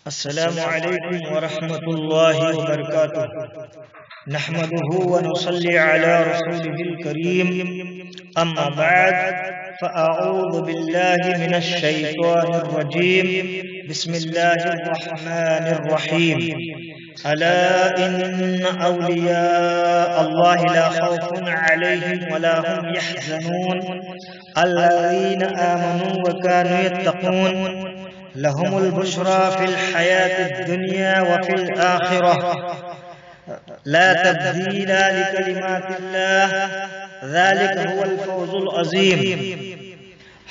السلام علیکم ورحمۃ اللہ وبرکاتہ نحمده ونصلي على رسوله الكريم اما بعد فاعوذ بالله من الشيطان الرجيم بسم الله الرحمن الرحيم الا ان اولياء الله لا خوف عليهم ولا هم يحزنون الذين آمنوا وكانوا يتقون لهم البشرى في الحياة الدنيا وفي الآخرة لا تبديل لكلمات الله ذلك هو الفوز العظيم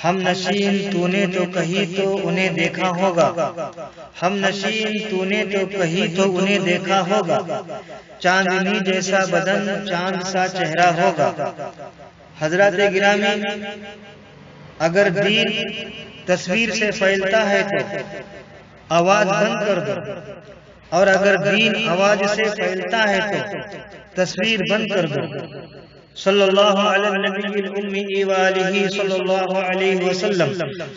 ہم نشین تو نے تو کہی تو انہیں دیکھا ہوگا ہم نشین تو نے تو کہی تو انہیں دیکھا ہوگا چاندنی جیسا بدن چاند سا چہرہ ہوگا۔ حضرات گرامی، اگر دین تصویر سے پھیلتا ہے تو آواز بند کر دو، اور اگر دین آواز سے پھیلتا ہے تو تصویر بند کر دو۔ صلی اللہ علی النبی الأمی وآلہ صلی اللہ علیہ وسلم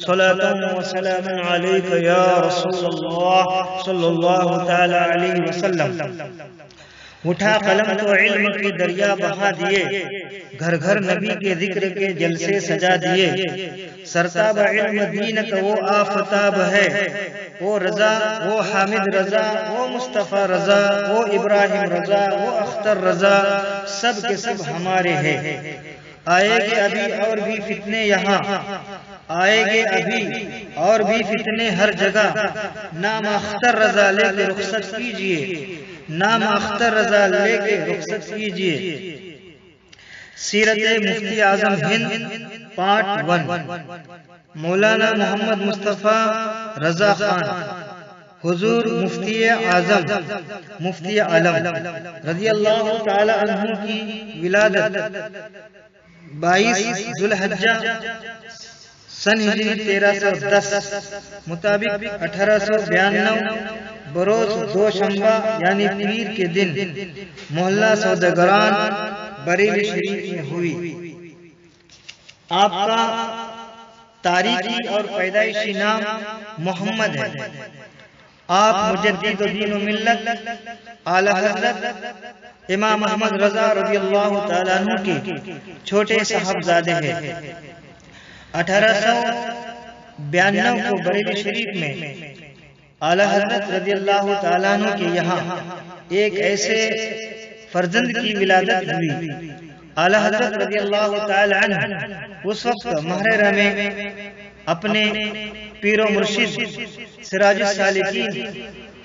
صلاة و سلام علیک یا رسول اللہ صلی اللہ تعالی علیہ وسلم۔ اٹھا قلم تو علم کی دریا بہا دیے، گھر گھر نبی کے ذکر کے جلسے سجا دیے۔ سرتاب علم دین کا وہ آفتاب ہے، وہ رضا، وہ حامد رضا، وہ مصطفیٰ رضا، وہ ابراہیم رضا، وہ اختر رضا، سب کے سب ہمارے ہیں۔ آئے گے ابھی اور بھی فتنے یہاں، آئے گے ابھی اور بھی فتنے ہر جگہ، نام اختر رضا لے کے رخصت کیجئے، نام اختر رضا لے کے رخصت کیجئے۔ سیرت مفتی اعظم ہند پارٹ 1، مولانا محمد مصطفیٰ رضا خان، حضور مفتی اعظم مفتی عالم رضی اللہ تعالی عنہ کی ولادت 22 ذوالحجہ سن ہجری 1310 مطابق 1892 بروز دوشنبہ یعنی پیر کے دن محلہ سوداگران بریلی شریف میں ہوئی۔ آپ کا تاریخی اور پیدائشی نام محمد ہے۔ آپ مجدد دین و ملت اعلی حضرت امام احمد رضا رضی اللہ تعالیٰ عنہ کے چھوٹے صاحبزادے ہیں۔ 1892 کو بریلی شریف میں اعلی حضرت رضی اللہ تعالیٰ عنہ کے یہاں ایک ایسے فرزند کی ولادت ہوئی۔ اعلی حضرت رضی اللہ تعالیٰ عنہ اس وقت محررہ میں اپنے پیر و مرشد سراج السالکین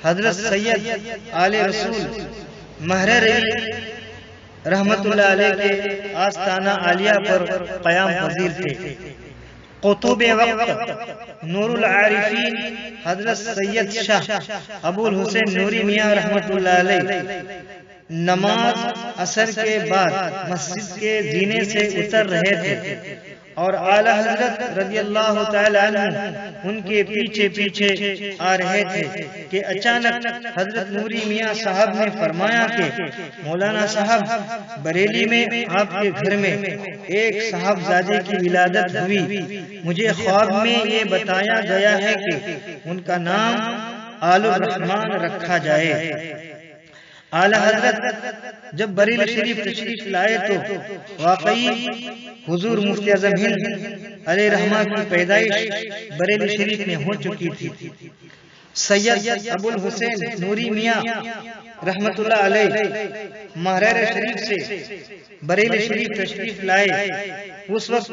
حضرت سید آل رسول محرری رحمت اللہ علیہ کے آستانہ عالیہ پر قیام پذیر تھے۔ قطب وقت نور العارفین حضرت سید شاہ ابو الحسین نوری میاں رحمت اللہ علیہ نماز عصر کے بعد مسجد کے زینے سے اتر رہے تھے، اور اعلی حضرت رضی اللہ تعالی عنہ ان کے پیچھے پیچھے آ رہے تھے کہ اچانک حضرت نوری میاں صاحب نے فرمایا کہ مولانا صاحب، بریلی میں آپ کے گھر میں ایک صاحبزادے کی ولادت ہوئی، مجھے خواب میں یہ بتایا گیا ہے کہ ان کا نام آل الرحمن رکھا جائے۔ اعلی حضرت جب بریلی شریف تشریف لائے تو واقعی حضور مفتی اعظم ہند علیہ رحمہ کی پیدائش بریلی شریف میں ہو چکی تھی۔ سید ابو الحسین نوری میاں رحمت اللہ علیہ محرر شریف سے بریلی شریف تشریف لائے، اس وقت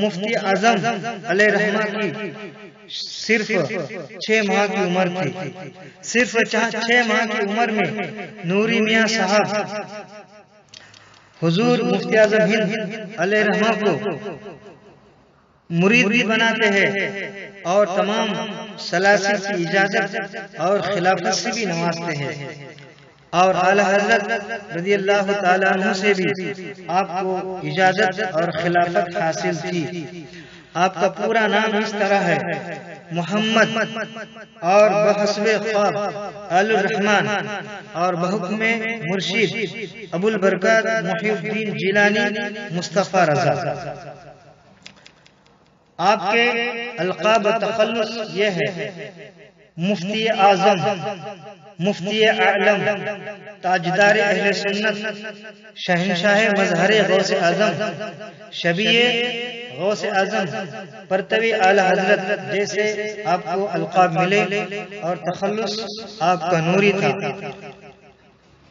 مفتی اعظم علیہ رحمہ کی صرف 6 ماہ کی عمر تھی۔ صرف 6 ماہ کی عمر میں نوری میاں صاحب حضور مفتی اعظم ہند علیہ رحمہ کو مرید بھی بناتے ہیں اور تمام سلاسل کی اجازت اور خلافت سے بھی نوازتے ہیں، اور اعلی حضرت رضی اللہ تعالیٰ عنہ سے بھی آپ کو اجازت اور خلافت حاصل تھی۔ آپ کا پورا نام اس طرح ہے: محمد، اور بحسب خواب آل الرحمن، اور بحکم مرشد ابو البرکات محی الدین جیلانی مصطفیٰ رضا۔ آپ کے القاب تخلص یہ ہے: مفتی اعظم، مفتی اعلم، تاجدار اہل سنت، شہنشاہ مظہر غوث اعظم، شبیہ غوث اعظم، پرتوی اعلی حضرت جیسے آپ کو القاب ملے اور تخلص آپ کا نوری تھا۔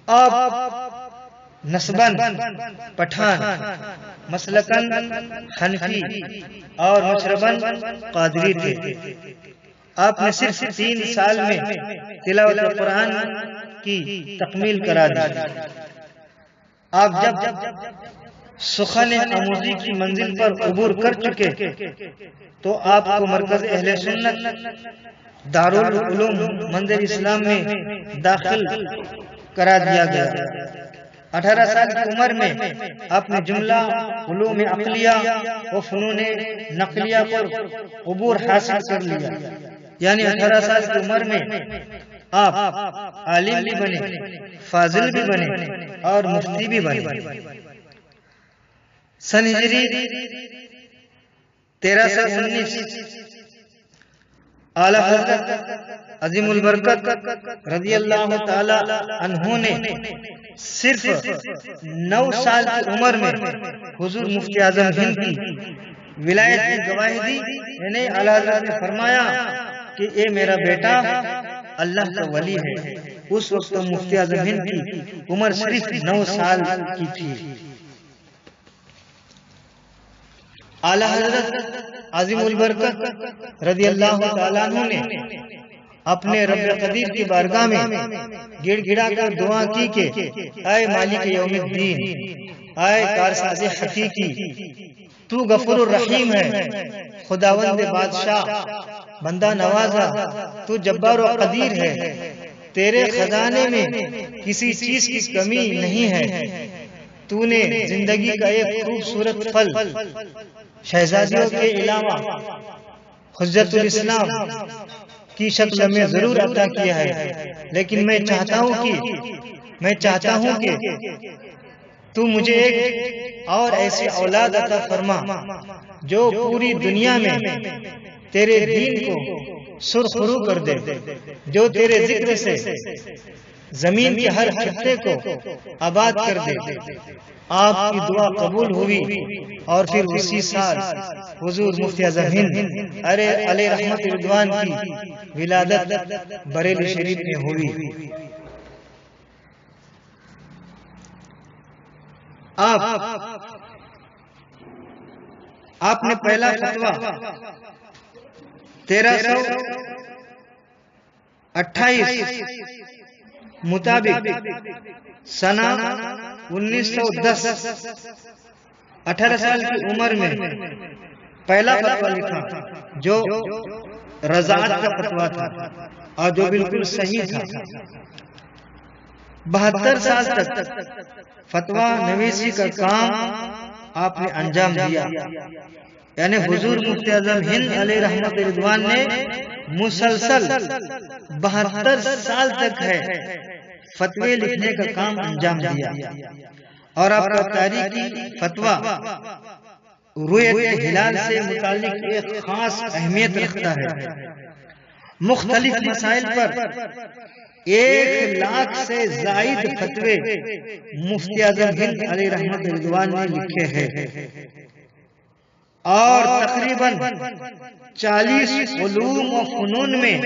آپ نسباً پٹھان، مسلکاً حنفی اور مشرباً قادری تھے۔ آپ نے صرف 3 سال میں تلاوت قرآن کی تکمیل کرا دی۔ آپ جب سخن آموزی کی منزل پر عبور کر چکے تو آپ کو مرکز اہل سنت دارالعلوم منظر اسلام میں داخل کرا دیا گیا۔ 18 سال کی عمر میں آپ نے جملہ علوم عقلیہ و فنون نقلیہ پر عبور حاصل کر لیا، یعنی 18 سال کی عمر میں آپ عالم بھی بنے، فاضل بھی بنے اور مفتی بھی بنے۔ سن ہجری 1319 اعلی حضرت عظیم البرکت رضی اللہ تعالی عنہ نے صرف 9 سال کی عمر میں حضور مفتی اعظم ہند کی ولایت کی گواہی دی، یعنی اعلی حضرت نے فرمایا کہ اے میرا بیٹا اللہ کا ولی ہے۔ اس وقت مفتی اعظم ہند کی عمر صرف 9 سال کی تھی۔ اعلی حضرت عظیم البرکت رضی اللہ تعالیٰ عنہ نے اپنے رب قدیر کی بارگاہ میں گڑ گڑا کر دعا کی کہ اے مالک یوم الدین، اے کارساز حقیقی، تو غفور الرحیم ہے، خداوند بادشاہ، بندہ نوازا، تو جبار و قدیر ہے، تیرے خزانے میں کسی چیز کی کمی نہیں ہے۔ تو نے زندگی کا ایک خوبصورت پھل شہزادیوں کے علاوہ حجت الاسلام کی شکل میں ضرور عطا کیا ہے، لیکن میں چاہتا ہوں کہ تو مجھے ایک اور ایسی اولاد عطا فرما جو پوری دنیا میں تیرے دین کو سرخرو کر دے، جو تیرے ذکر سے زمین کے ہر خطے کو آباد کر دے۔ آپ کی دعا قبول ہوئی اور پھر اسی سال حضور مفتی اعظم ہند علیہ رحمت رضوان کی ولادت بریلی شریف میں ہوئی۔ آپ نے پہلا فتویٰ 1328 مطابق سنہ 1910 18 سال کی عمر میں پہلا فتویٰ لکھا جو رضاعت کا فتویٰ تھا اور جو بالکل صحیح تھا۔ 72 سال تک فتویٰ نویسی کا کام آپ نے انجام دیا، یعنی حضور مفتی اعظم ہند علیہ رحمت رضوان نے مسلسل 72 سال تک ہے فتوے لکھنے کا کام انجام دیا، اور آپ کا تاریخی فتویٰ رؤیت ہلال سے متعلق ایک خاص اہمیت رکھتا ہے۔ مختلف مسائل پر 1 لاکھ سے زائد فتوے مفتی اعظم ہند علیہ رحمت رضوان نے لکھے ہیں، اور تقریباً 40 علوم و فنون میں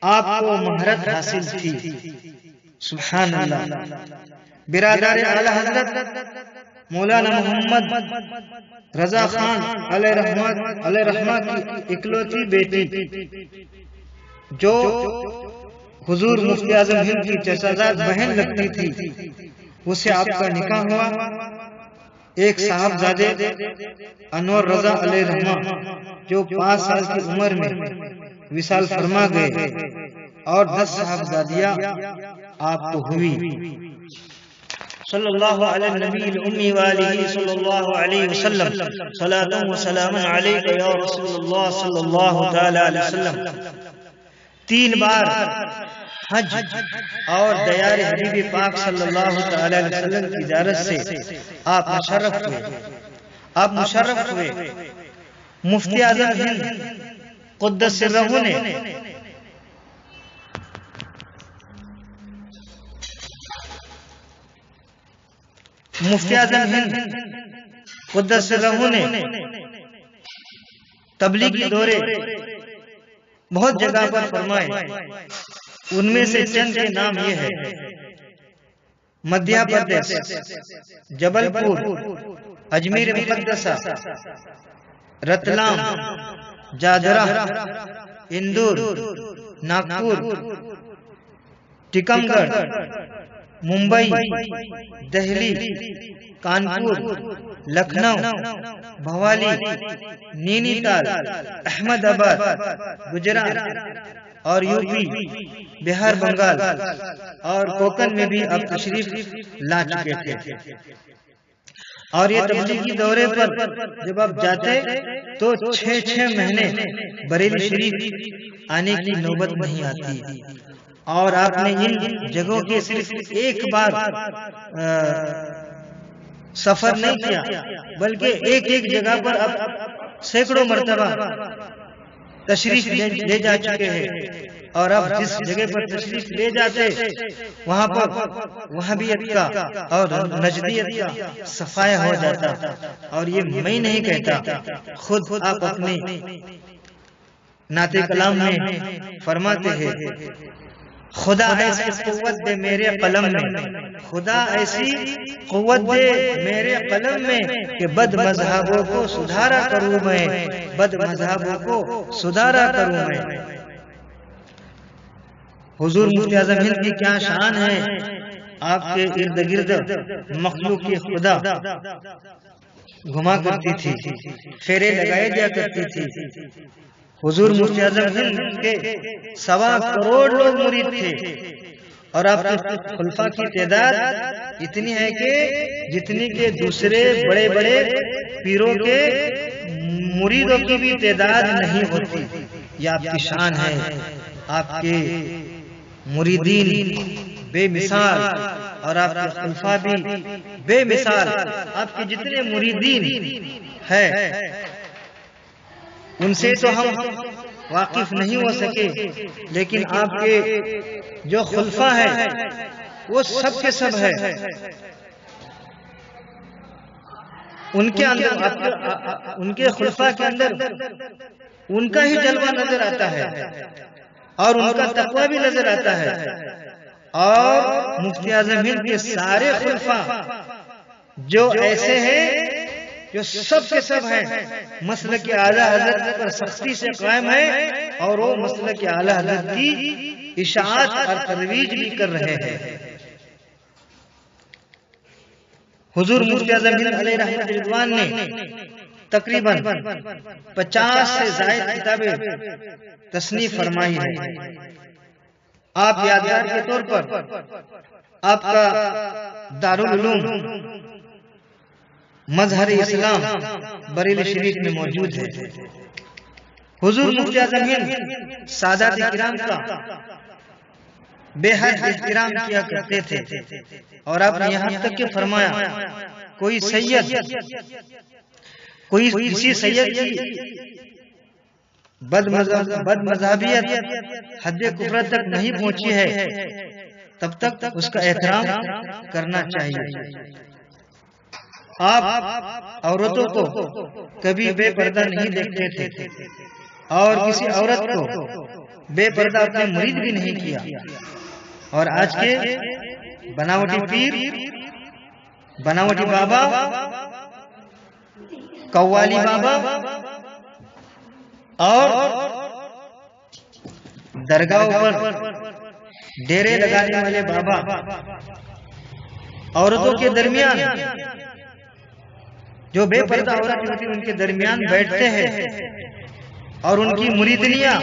آپ کو مہارت حاصل تھی۔ سبحان اللہ۔ برادر اعلی حضرت مولانا محمد رضا خان علیہ رحمت کی اکلوتی بیٹی جو حضور مفتی اعظم ہند کی چچازاد بہن لگتی تھی، اسے آپ کا نکاح ہوا۔ ایک صاحبزادے انور رضا علیہ رحمت جو 5 سال کی عمر میں وصال فرما گئے، اور 10 صاحبزادیاں آپ کو ہوئی۔ صلی اللہ علی النبی الامی وآلہ صلی اللہ علیہ وسلم، صلاۃ و سلام علیک یا رسول اللہ صلی اللہ تعالی علیہ وسلم۔ 3 بار حج اور دیار حبیب پاک صلی اللہ تعالی علیہ وسلم کی زیارت سے آپ مشرف ہوئے۔ مفتی اعظم ہند قدس سرہ نے مفتی اعظم ہند قدس سرہ نے تبلیغی دورے بہت جگہ پر فرمائے، ان میں سے چند کے نام یہ ہے: مدھیہ پردیش، جبل پور، اجمیر مقدسہ، رتلام، جادرہ، اندور، ناگپور، ٹیکم گڑھ، ممبئی، دہلی، کانپور، لکھنؤ، بھوالی، نینی تال، احمد آباد، گجرات اور یوپی، بہار، بنگال اور کوکن میں بھی اب تشریف لا چکے تھے۔ اور یہ تبلیغی دورے پر جب آپ جاتے تو 6 مہینے بریلی شریف آنے کی نوبت نہیں آتی، اور آپ نے ان جگہوں کے صرف ایک بار سفر نہیں کیا، بلکہ ایک جگہ پر اب سینکڑوں مرتبہ تشریف لے جا چکے ہیں، اور اب جس جگہ پر تشریف لے جاتے وہاں پر وہابیت کا اور نجدیت کا صفایا ہو جاتا۔ اور یہ میں نہیں کہتا، خود آپ اپنے نعت کلام میں فرماتے ہیں: خدا ایسی قوت دے میرے قلم میں، خدا ایسی قوت دے میرے قلم میں کہ بد مذہبوں کو سدھارا کروں میں، بد مذہبوں کو سدھارا کروں میں۔ حضور مفتی اعظم ہند کی کیا شان ہے، آپ کے ارد گرد مخلوق کی خدا گھما کرتی تھی، پھیرے لگائے جا کرتی تھی۔ حضور مفتی اعظم ہند کے 1.25 کروڑ لوگ مرید تھے، اور آپ کے خلفاء کی تعداد اتنی ہے کہ جتنی کہ دوسرے بڑے بڑے پیروں کے مریدوں کی بھی تعداد نہیں ہوتی۔ یہ آپ کی شان ہے، آپ کے مریدین بے مثال، اور آپ کے خلفاء بھی بے مثال۔ آپ کے جتنے مریدین ہیں ان سے تو ہم واقف نہیں ہو سکے، لیکن آپ کے جو خلفاء ہیں وہ سب کے سب ہیں۔ ان کے اندر، ان کے خلفاء کے اندر ان کا ہی جلوہ نظر آتا ہے، اور ان کا تقوی بھی نظر آتا ہے۔ اور مفتی اعظم ہند کے سارے خلفاء جو ایسے ہیں، جو سب کے سب ہیں، مسلک اعلیٰ حضرت پر سختی سے قائم ہیں، اور وہ مسلک اعلیٰ حضرت کی اشاعت اور ترویج بھی کر رہے ہیں۔ حضور مفتی اعظم ہند علیہ رحمت رضوان نے تقریباً 50 سے زائد کتابیں تصنیف فرمائی ہیں۔ آپ یادگار کے طور پر آپ کا دارالعلوم مظہر اسلام بریلی شریف میں موجود ہے۔ حضور مفتی اعظم ہند سادات کرام کا بے حد احترام کیا کرتے تھے، اور آپ نے یہاں تک کہ فرمایا کوئی سید، کوئی کسی سید کی بد مذہبیت حد کفر تک نہیں پہنچی ہے تب تک اس کا احترام کرنا چاہیے۔ آپ عورتوں کو کبھی بے پردہ نہیں دیکھتے تھے، اور کسی عورت کو بے پردہ اپنے مرید بھی نہیں کیا۔ اور آج کے بناوٹی پیر، بناوٹی بابا، قوالی بابا اور درگاہوں پر ڈیرے لگانے والے بابا عورتوں کے درمیان، جو بے پردہ عورت ہوتی ان کے درمیان بیٹھتے ہیں، اور ان کی مریدنیاں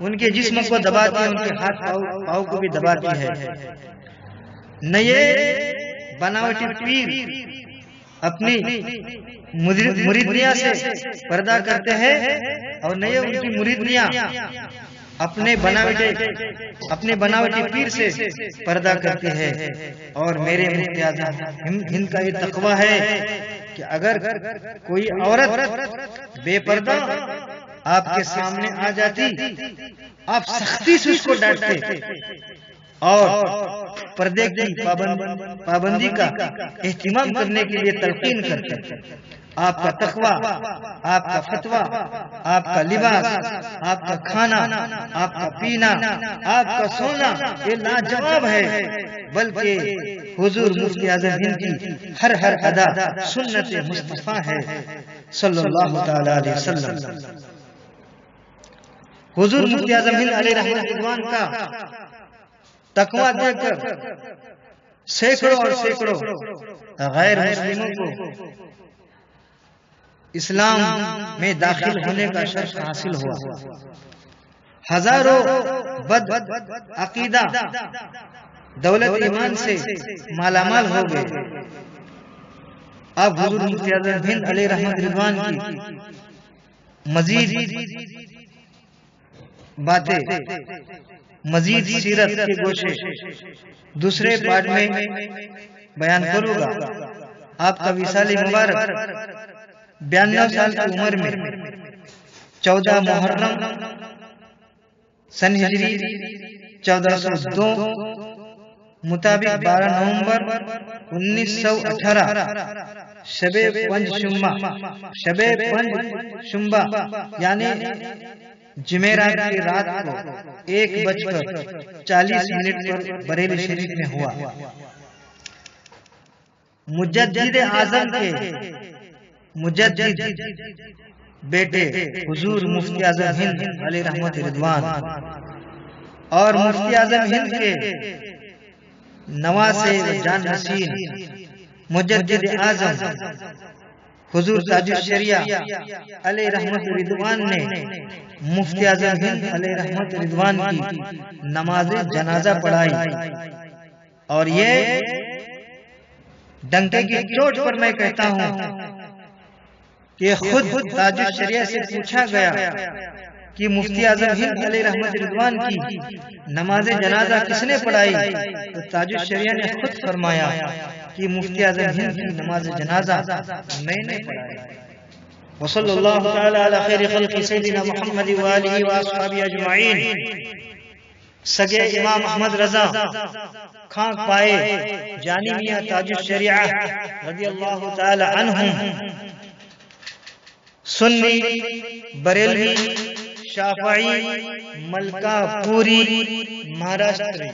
ان کے جسم کو دباتی ہے، ان کے ہاتھ پاؤں کو بھی دباتی ہے۔ نئے بناوٹی پیر اپنی مریدنیاں سے پردہ کرتے ہیں، اور نئے ان کی مریدنیاں اپنے بناوٹی پیر سے پردہ کرتے ہیں۔ اور میرے مفتی اعظم ہند کا یہ تقویٰ ہے کہ اگر کوئی عورت بے پردہ آپ کے سامنے آ جاتی، آپ سختی سے اس کو ڈانٹتے، اور پردے کی پابندی کا اہتمام کرنے کے لیے تلقین کرتے۔ آپ کا تقوی، آپ کا فتویٰ، آپ کا لباس، آپ کا کھانا، آپ کا پینا، آپ کا سونا یہ لاجواب ہے، بلکہ حضور مفتی اعظم ہند کی ہر ادا سنت مصطفیٰ ہے صلی اللہ تعالی علیہ وسلم۔ حضور مفتی اعظم ہند علیہ رحمۃ رضوان کا تقوی دیکھ کر سینکڑوں اور سینکڑوں غیر مسلموں کو اسلام میں داخل ہونے کا شرف حاصل ہوا۔ ہزاروں بد عقیدہ دولت ایمان سے مالا مال ہو گئے۔ اب حضور مفتی اعظم ہند علیہ رحمۃ رضوان کی مزید باتیں، مزید سیرت کے گوشے دوسرے پارٹ میں بیان کروں گا۔ آپ کا وصال مبارک 92 سال کی عمر میں 14 محرم سن ہجری 1402 مطابق 12 نومبر 1918 شب پنج شنبہ یعنی جمعرات کی رات کو 1:40 پر بریلی شریف میں ہوا۔ مجدد اعظم کے مجدد بیٹے حضور مفتی اعظم ہند علیہ رحمۃ رضوان اور مفتی اعظم ہند کے نواسے و جان نشین مجدد اعظم حضور تاج الشریعہ علیہ رحمۃ رضوان نے مفتی اعظم ہند علیہ رحمۃ رضوان کی نماز جنازہ پڑھائی، اور یہ ڈنکے کی چوٹ پر میں کہتا ہوں کہ خود تاج الشریعہ سے پوچھا گیا کہ مفتی اعظم ہند علیہ رحمۃ رضوان کی نماز جنازہ کس نے پڑھائی، تو تاج الشریعہ نے خود فرمایا کہ مفتی اعظم ہند کی نماز جنازہ میں نے پڑھائی۔ وصلی اللہ تعالی علی خیر خلق سیدنا محمد وآلہ وآصحابہ اجمعین۔ سگے امام احمد رضا خاک پائے جانی میاں تاج الشریعہ رضی اللہ تعالی عنہم، سنی، بریلوی، شافعی، ملکہ پوری، مہاراشٹری۔